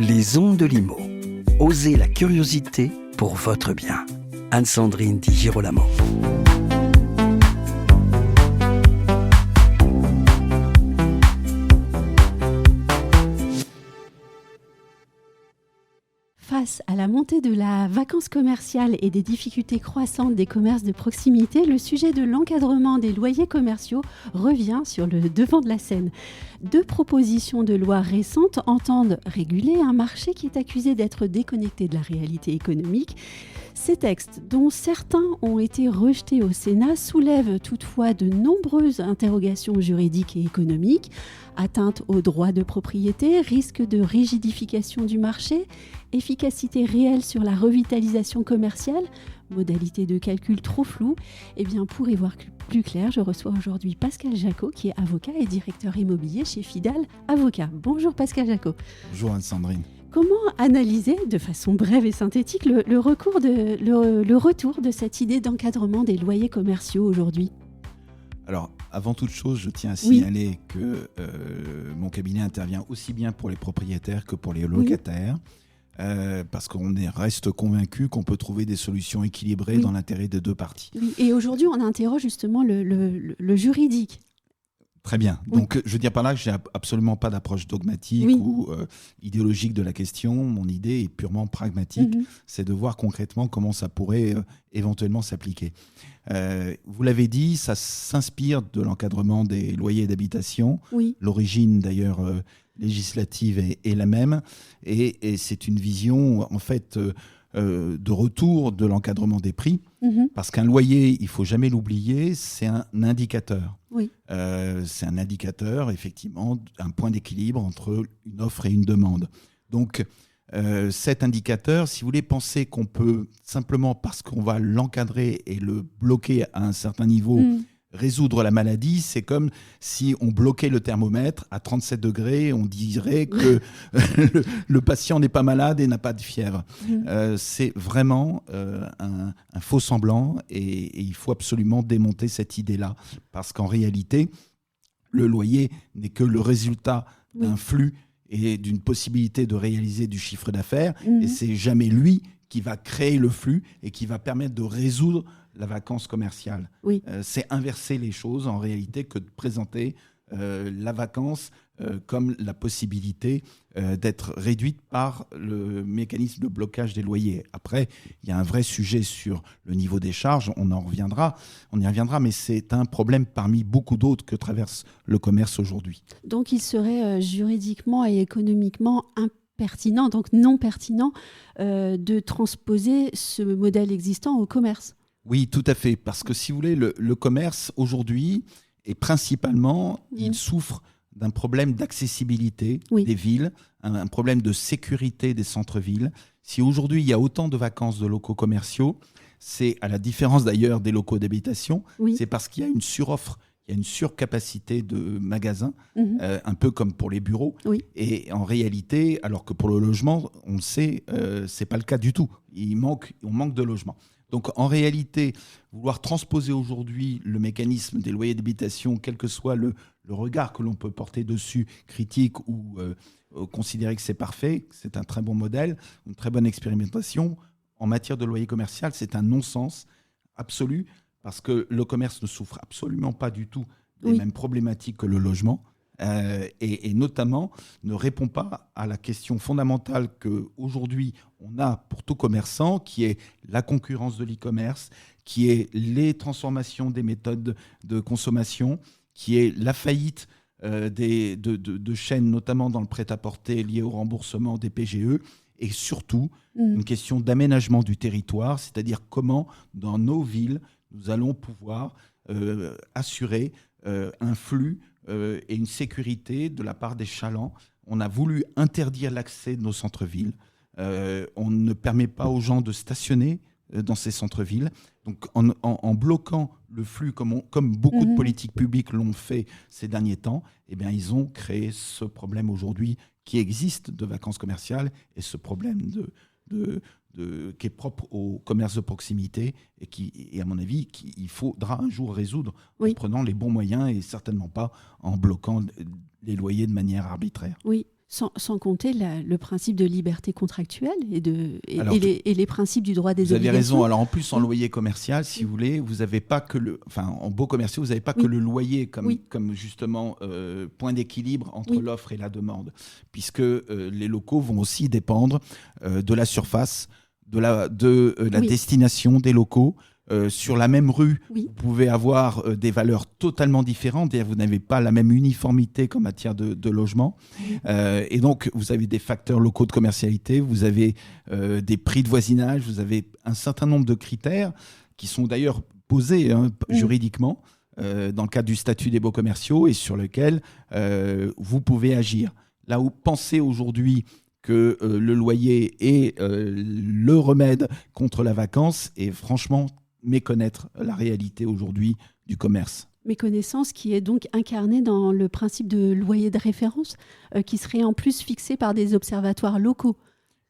Les ondes de Limo. Osez la curiosité pour votre bien. Anne-Sandrine Di Girolamo. Face à la montée de la vacance commerciale et des difficultés croissantes des commerces de proximité, le sujet de l'encadrement des loyers commerciaux revient sur le devant de la scène. 2 propositions de loi récentes entendent réguler un marché qui est accusé d'être déconnecté de la réalité économique. Ces textes, dont certains ont été rejetés au Sénat, soulèvent toutefois de nombreuses interrogations juridiques et économiques. Atteinte aux droits de propriété, risque de rigidification du marché, efficacité réelle sur la revitalisation commerciale, modalité de calcul trop floue. Eh bien, pour y voir plus clair, je reçois aujourd'hui Pascal Jacot, qui est avocat et directeur immobilier chez Fidal Avocat. Bonjour Pascal Jacot. Bonjour Anne-Sandrine. Comment analyser de façon brève et synthétique le retour de cette idée d'encadrement des loyers commerciaux aujourd'hui ? Alors, avant toute chose, je tiens à signaler que mon cabinet intervient aussi bien pour les propriétaires que pour les locataires, parce qu'on reste convaincu qu'on peut trouver des solutions équilibrées dans l'intérêt des 2 parties. Oui. Et aujourd'hui, on interroge justement le juridique. Très bien. Donc, je veux dire par là que je n'ai absolument pas d'approche dogmatique ou idéologique de la question. Mon idée est purement pragmatique. C'est de voir concrètement comment ça pourrait éventuellement s'appliquer. Vous l'avez dit, ça s'inspire de l'encadrement des loyers d'habitation. L'origine, d'ailleurs, législative est la même. Et c'est une vision, en fait, de retour de l'encadrement des prix. Parce qu'un loyer, il ne faut jamais l'oublier, c'est un indicateur. C'est un indicateur, effectivement, un point d'équilibre entre une offre et une demande. Donc, cet indicateur, si vous voulez penser qu'on peut, simplement parce qu'on va l'encadrer et le bloquer à un certain niveau, résoudre la maladie, c'est comme si on bloquait le thermomètre à 37 degrés, on dirait que le patient n'est pas malade et n'a pas de fièvre. C'est vraiment un faux semblant et il faut absolument démonter cette idée-là, parce qu'en réalité, le loyer n'est que le résultat d'un flux et d'une possibilité de réaliser du chiffre d'affaires, et c'est jamais lui qui va créer le flux et qui va permettre de résoudre la vacance commerciale. C'est inverser les choses en réalité que de présenter la vacance comme la possibilité d'être réduite par le mécanisme de blocage des loyers. Après, il y a un vrai sujet sur le niveau des charges, on y reviendra, mais c'est un problème parmi beaucoup d'autres que traverse le commerce aujourd'hui. Donc il serait juridiquement et économiquement impertinent, donc non pertinent, de transposer ce modèle existant au commerce. Oui, tout à fait, parce que si vous voulez, le commerce aujourd'hui, et principalement, il souffre d'un problème d'accessibilité des villes, un problème de sécurité des centres-villes. Si aujourd'hui, il y a autant de vacances de locaux commerciaux, c'est, à la différence d'ailleurs des locaux d'habitation, c'est parce qu'il y a une suroffre, il y a une surcapacité de magasins, un peu comme pour les bureaux. Et en réalité, alors que pour le logement, on le sait, ce n'est pas le cas du tout. On manque de logements. Donc en réalité, vouloir transposer aujourd'hui le mécanisme des loyers d'habitation, quel que soit le regard que l'on peut porter dessus, critique ou considérer que c'est parfait, c'est un très bon modèle, une très bonne expérimentation. En matière de loyer commercial, c'est un non-sens absolu, parce que le commerce ne souffre absolument pas du tout des mêmes problématiques que le logement. Et notamment ne répond pas à la question fondamentale qu'aujourd'hui on a pour tout commerçant, qui est la concurrence de l'e-commerce, qui est les transformations des méthodes de consommation, qui est la faillite de chaînes, notamment dans le prêt-à-porter lié au remboursement des PGE, et surtout une question d'aménagement du territoire, c'est-à-dire comment dans nos villes nous allons pouvoir assurer un flux et une sécurité de la part des chalands. On a voulu interdire l'accès de nos centres-villes. On ne permet pas aux gens de stationner dans ces centres-villes. Donc en bloquant le flux, comme beaucoup de politiques publiques l'ont fait ces derniers temps, eh bien, ils ont créé ce problème aujourd'hui qui existe de vacances commerciales et ce problème qui est propre au commerce de proximité et à mon avis, qu'il faudra un jour résoudre en prenant les bons moyens et certainement pas en bloquant les loyers de manière arbitraire. Oui, Sans compter le principe de liberté contractuelle et les principes du droit des obligations. Vous avez raison. Alors en plus, en loyer commercial, si vous voulez, vous n'avez pas que en baux commerciaux, vous n'avez pas que le loyer comme justement point d'équilibre entre l'offre et la demande, puisque les locaux vont aussi dépendre de la surface, de la destination des locaux. Sur la même rue, vous pouvez avoir des valeurs totalement différentes et vous n'avez pas la même uniformité qu'en matière de logement. Et donc, vous avez des facteurs locaux de commercialité, vous avez des prix de voisinage, vous avez un certain nombre de critères qui sont d'ailleurs posés juridiquement dans le cadre du statut des baux commerciaux et sur lesquels vous pouvez agir. Là où pensez aujourd'hui que le loyer est le remède contre la vacance est franchement méconnaître la réalité aujourd'hui du commerce. Méconnaissance qui est donc incarnée dans le principe de loyer de référence qui serait en plus fixé par des observatoires locaux.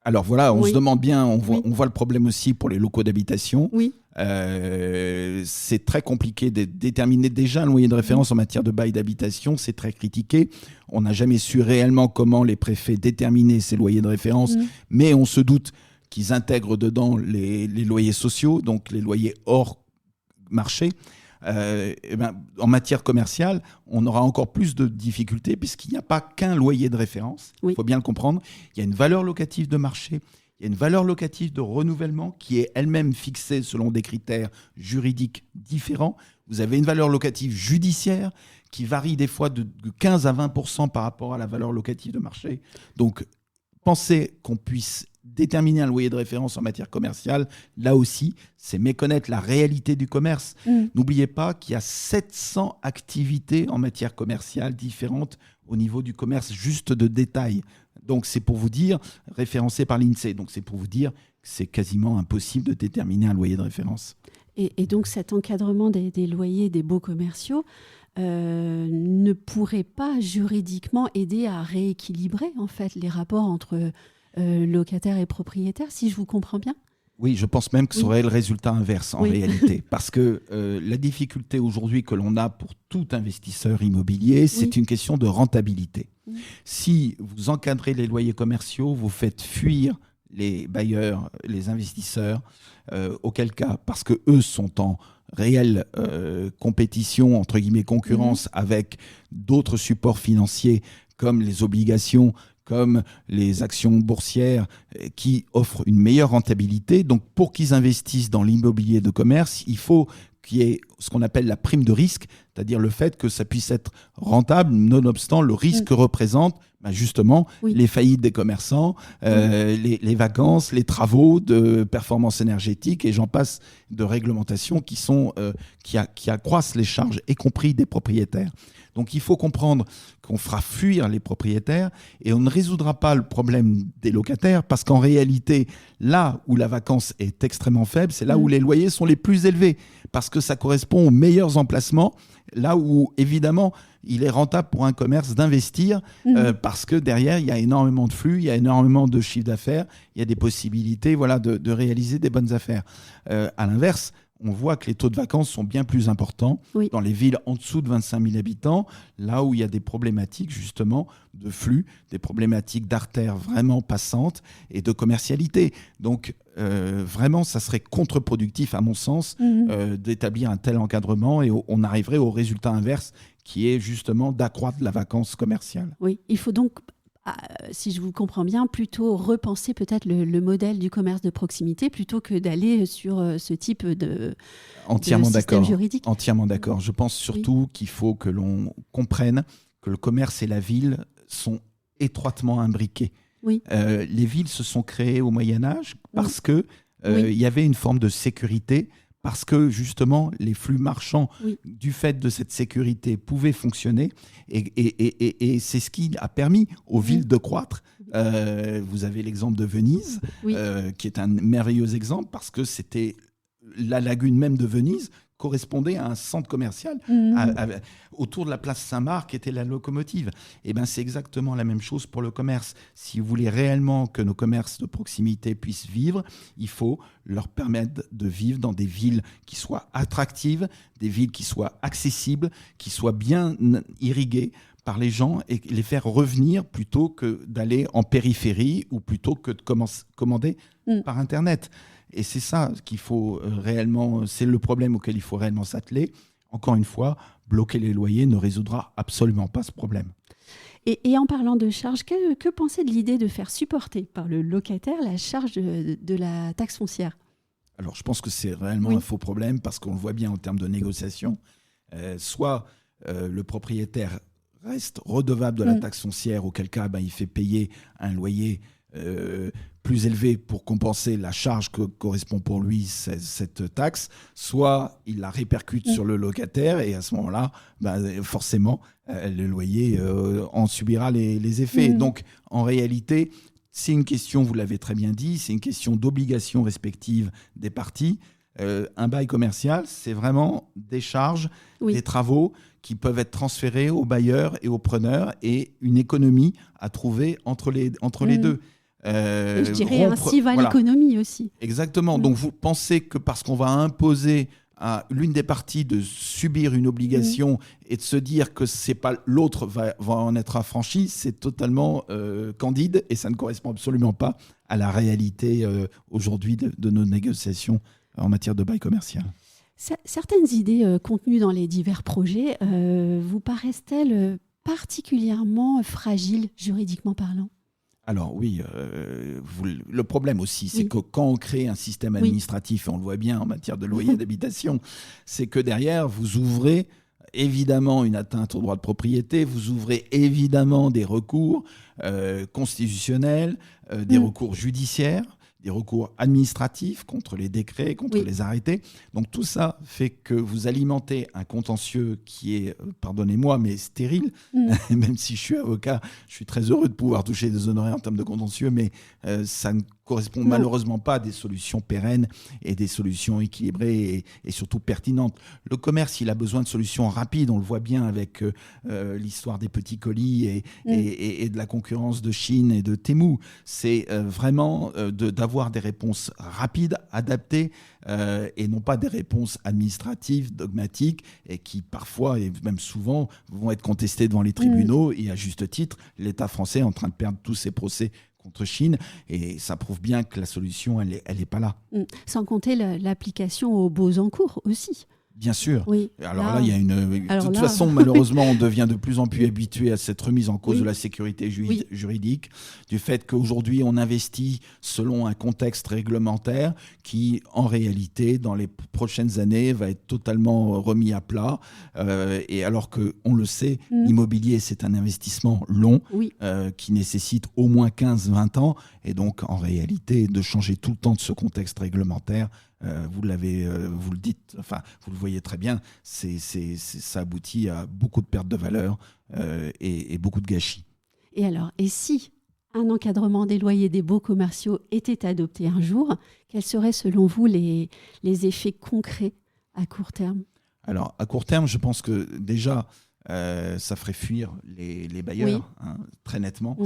Alors voilà, on se demande bien, on voit le problème aussi pour les locaux d'habitation. C'est très compliqué de déterminer déjà un loyer de référence en matière de bail d'habitation, c'est très critiqué. On n'a jamais su réellement comment les préfets déterminaient ces loyers de référence, mais on se doute qu'ils intègrent dedans les loyers sociaux, donc les loyers hors marché. En matière commerciale, on aura encore plus de difficultés puisqu'il n'y a pas qu'un loyer de référence. Il faut bien le comprendre. Il y a une valeur locative de marché, il y a une valeur locative de renouvellement qui est elle-même fixée selon des critères juridiques différents. Vous avez une valeur locative judiciaire qui varie des fois de 15 à 20% par rapport à la valeur locative de marché. Donc, pensez qu'on puisse déterminer un loyer de référence en matière commerciale, là aussi, c'est méconnaître la réalité du commerce. N'oubliez pas qu'il y a 700 activités en matière commerciale différentes au niveau du commerce juste de détail. Donc c'est pour vous dire, référencé par l'INSEE, donc c'est pour vous dire que c'est quasiment impossible de déterminer un loyer de référence. Et donc cet encadrement des loyers des baux commerciaux ne pourrait pas juridiquement aider à rééquilibrer en fait les rapports entre locataires et propriétaires, si je vous comprends bien? Oui, je pense même que ça aurait le résultat inverse en réalité. Parce que la difficulté aujourd'hui que l'on a pour tout investisseur immobilier, c'est une question de rentabilité. Si vous encadrez les loyers commerciaux, vous faites fuir les bailleurs, les investisseurs, auquel cas, parce qu'eux sont en réelle compétition, entre guillemets concurrence, avec d'autres supports financiers comme les obligations, comme les actions boursières qui offrent une meilleure rentabilité. Donc, pour qu'ils investissent dans l'immobilier de commerce, il faut qu'il y ait ce qu'on appelle la prime de risque, c'est-à-dire le fait que ça puisse être rentable, nonobstant le risque que représentent justement les faillites des commerçants, les vacances, les travaux de performance énergétique et j'en passe de réglementations qui accroissent les charges, y compris des propriétaires. Donc il faut comprendre qu'on fera fuir les propriétaires et on ne résoudra pas le problème des locataires parce qu'en réalité, là où la vacance est extrêmement faible, c'est là où les loyers sont les plus élevés parce que ça correspond aux meilleurs emplacements, là où évidemment il est rentable pour un commerce d'investir parce que derrière il y a énormément de flux, il y a énormément de chiffre d'affaires, il y a des possibilités de réaliser des bonnes affaires. À l'inverse, on voit que les taux de vacances sont bien plus importants dans les villes en dessous de 25 000 habitants, là où il y a des problématiques justement de flux, des problématiques d'artères vraiment passantes et de commercialité. Donc vraiment, ça serait contre-productif à mon sens d'établir un tel encadrement et on arriverait au résultat inverse qui est justement d'accroître la vacance commerciale. Oui, il faut donc, si je vous comprends bien, plutôt repenser peut-être le modèle du commerce de proximité plutôt que d'aller sur ce type de système juridique. Entièrement d'accord. Je pense surtout qu'il faut que l'on comprenne que le commerce et la ville sont étroitement imbriqués. Les villes se sont créées au Moyen-Âge parce que il y avait une forme de sécurité, parce que justement les flux marchands du fait de cette sécurité pouvaient fonctionner et c'est ce qui a permis aux villes de croître. Vous avez l'exemple de Venise qui est un merveilleux exemple parce que c'était la lagune même de Venise correspondait à un centre commercial autour de la place Saint-Marc qui était la locomotive. Et ben c'est exactement la même chose pour le commerce. Si vous voulez réellement que nos commerces de proximité puissent vivre, il faut leur permettre de vivre dans des villes qui soient attractives, des villes qui soient accessibles, qui soient bien irriguées, par les gens et les faire revenir plutôt que d'aller en périphérie ou plutôt que de commander par Internet. Et c'est ça qu'il faut réellement, c'est le problème auquel il faut réellement s'atteler. Encore une fois, bloquer les loyers ne résoudra absolument pas ce problème. Et en parlant de charges, que pensez de l'idée de faire supporter par le locataire la charge de la taxe foncière ? Alors, je pense que c'est réellement un faux problème parce qu'on le voit bien en termes de négociation. Soit le propriétaire reste redevable de la taxe foncière, auquel cas il fait payer un loyer plus élevé pour compenser la charge que correspond pour lui cette taxe, soit il la répercute sur le locataire et à ce moment-là, forcément, le loyer en subira les effets. Donc, en réalité, c'est une question, vous l'avez très bien dit, c'est une question d'obligation respective des parties. Un bail commercial, c'est vraiment des charges, des travaux qui peuvent être transférés aux bailleurs et aux preneurs et une économie à trouver entre les deux. Je dirais ainsi va l'économie aussi. Exactement. Donc vous pensez que parce qu'on va imposer à l'une des parties de subir une obligation et de se dire que c'est pas l'autre va en être affranchi, c'est totalement candide et ça ne correspond absolument pas à la réalité aujourd'hui de nos négociations en matière de bail commercial. Certaines idées contenues dans les divers projets vous paraissent-elles particulièrement fragiles juridiquement parlant ? Alors oui, le problème aussi, c'est que quand on crée un système administratif, et on le voit bien en matière de loyer d'habitation, c'est que derrière, vous ouvrez évidemment une atteinte au droit de propriété, vous ouvrez évidemment des recours constitutionnels, des recours judiciaires, des recours administratifs contre les décrets, contre les arrêtés. Donc tout ça fait que vous alimentez un contentieux qui est, pardonnez-moi, mais stérile. Même si je suis avocat, je suis très heureux de pouvoir toucher des honoraires en termes de contentieux, mais ça ne correspond malheureusement pas à des solutions pérennes et des solutions équilibrées et surtout pertinentes. Le commerce, il a besoin de solutions rapides. On le voit bien avec l'histoire des petits colis et de la concurrence de Chine et de Temu. C'est vraiment d'avoir des réponses rapides, adaptées, et non pas des réponses administratives, dogmatiques, et qui parfois, et même souvent, vont être contestées devant les tribunaux. Et à juste titre, l'État français est en train de perdre tous ses procès contre Chine, et ça prouve bien que la solution, elle est pas là. Sans compter l'application aux baux en cours aussi. Bien sûr. Oui. Alors là, il y a de toute façon, malheureusement, on devient de plus en plus habitué à cette remise en cause de la sécurité juridique, du fait qu'aujourd'hui, on investit selon un contexte réglementaire qui, en réalité, dans les prochaines années, va être totalement remis à plat. Et alors qu'on le sait, l'immobilier, c'est un investissement long qui nécessite au moins 15-20 ans. Et donc, en réalité, de changer tout le temps de ce contexte réglementaire, vous le dites, enfin, vous le voyez très bien, ça aboutit à beaucoup de pertes de valeur et beaucoup de gâchis. Et si un encadrement des loyers des baux commerciaux était adopté un jour, quels seraient selon vous les effets concrets à court terme ? Alors, à court terme, je pense que déjà, ça ferait fuir les bailleurs, très nettement.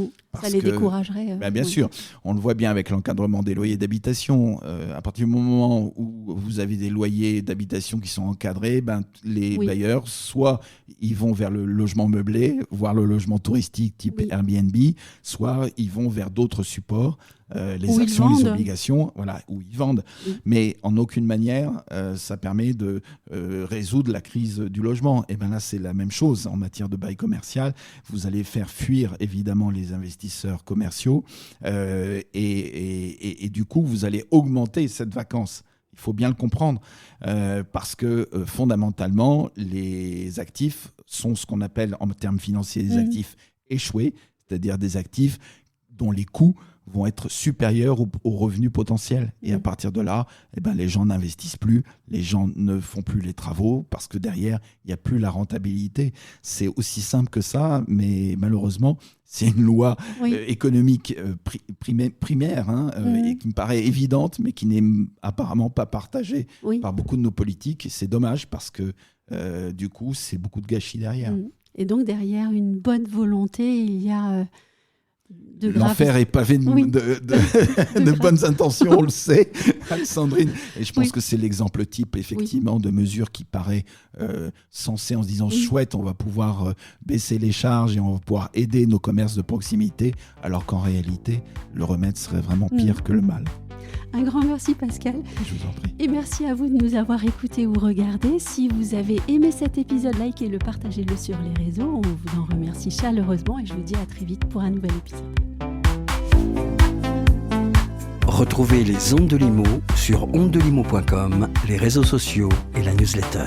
Ça les découragerait. Bien sûr, on le voit bien avec l'encadrement des loyers d'habitation. À partir du moment où vous avez des loyers d'habitation qui sont encadrés, les bailleurs, soit ils vont vers le logement meublé, voire le logement touristique type Airbnb, soit ils vont vers d'autres supports, les actions, les obligations, où ils vendent. Mais en aucune manière, ça permet de résoudre la crise du logement. Et bien là, c'est la même chose en matière de bail commercial. Vous allez faire fuir évidemment les investisseurs commerciaux et du coup, vous allez augmenter cette vacance. Il faut bien le comprendre parce que fondamentalement, les actifs sont ce qu'on appelle en termes financiers des actifs échoués, c'est-à-dire des actifs dont les coûts vont être supérieurs aux revenus potentiels. Et à partir de là, les gens n'investissent plus, les gens ne font plus les travaux parce que derrière, il n'y a plus la rentabilité. C'est aussi simple que ça, mais malheureusement, c'est une loi économique primaire et qui me paraît évidente, mais qui n'est apparemment pas partagée par beaucoup de nos politiques. Et c'est dommage parce que du coup, c'est beaucoup de gâchis derrière. Et donc derrière une bonne volonté, il y a L'enfer est pavé de bonnes intentions, on le sait, Sandrine. Et je pense que c'est l'exemple type, effectivement, de mesure qui paraît sensée en se disant chouette, on va pouvoir baisser les charges et on va pouvoir aider nos commerces de proximité, alors qu'en réalité, le remède serait vraiment pire que le mal. Un grand merci Pascal. Je vous en prie. Et merci à vous de nous avoir écoutés ou regardés. Si vous avez aimé cet épisode, likez-le, partagez-le sur les réseaux. On vous en remercie chaleureusement et je vous dis à très vite pour un nouvel épisode. Retrouvez les Ondes de Limo sur ondedelimo.com, les réseaux sociaux et la newsletter.